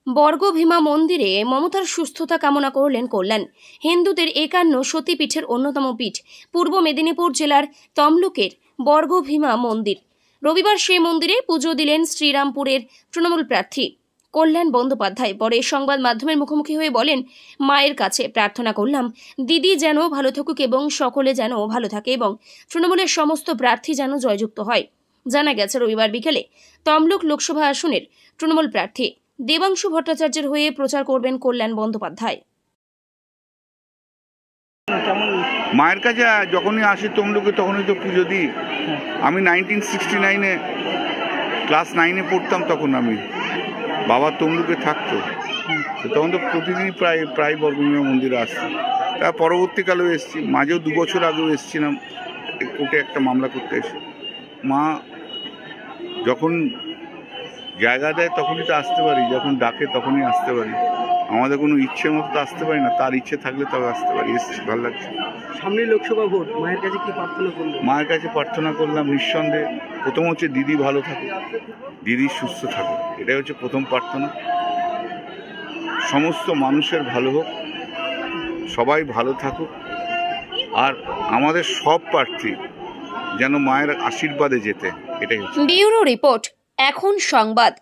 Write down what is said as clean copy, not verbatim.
বর্গভীমা মন্দিরে মমতার সুস্থতা কামনা করলেন কল্যাণ। হিন্দুদের 51 সতীপীঠের অন্যতম পীঠ পূর্ব মেদিনীপুর জেলার তমলুকের বর্গভীমা মন্দির। রবিবার সেই মন্দিরে পুজো দিলেন শ্রীরামপুরের তৃণমূল প্রার্থী কল্যাণ বন্দ্যোপাধ্যায়। পরে সংবাদ মাধ্যমের মুখোমুখি হয়ে বলেন, মায়ের কাছে প্রার্থনা করলাম দিদি যেন ভালো থাকুক এবং সকলে যেন ভালো থাকে এবং তৃণমূলের সমস্ত প্রার্থী যেন জয়যুক্ত হয়। জানা গেছে, রবিবার বিকেলে তমলুক লোকসভা আসনের তৃণমূল প্রার্থী দেবাংশু ভট্টাচার্যের হয়ে প্রচার করবেন কল্যাণ বন্দ্যোপাধ্যায়। মায়ের কাছে যখনই আসি তমলুকে তখনই তো পুজো দিই। আমি 1969-এ ক্লাস 9-এ পড়তাম, তখন আমি বাবা তমলুকে থাকতো, তখন তো প্রতিদিনই প্রায় বর্গভীমা মন্দিরে আসতাম। তার পরবর্তীকালেও এসেছি, মাঝেও 2 বছর আগেও এসেছিলাম কোর্টে একটা মামলা করতে এসে। মা যখন জায়গা দেয় তখনই তো আসতে পারি, যখন ডাকে তখনই আসতে পারি। আমাদের কোনো ইচ্ছে মতো তো আসতে পারি না, তার ইচ্ছে থাকলে তবে আসতে পারি। এসেছি, ভালো লাগছে। সামনে লোকসভা ভোট, মায়ের কাছে কি প্রার্থনা করলেন? মায়ের কাছে প্রার্থনা করলাম নিঃসন্দেহে প্রথম হচ্ছে দিদি ভালো থাকুক, দিদি সুস্থ থাকুক, এটাই হচ্ছে প্রথম প্রার্থনা। সমস্ত মানুষের ভালো হোক, সবাই ভালো থাকুক, আর আমাদের সব প্রার্থী যেন মায়ের আশীর্বাদে যেতে, এটাই হচ্ছে। ব্যুরো রিপোর্ট, এখন সংবাদ।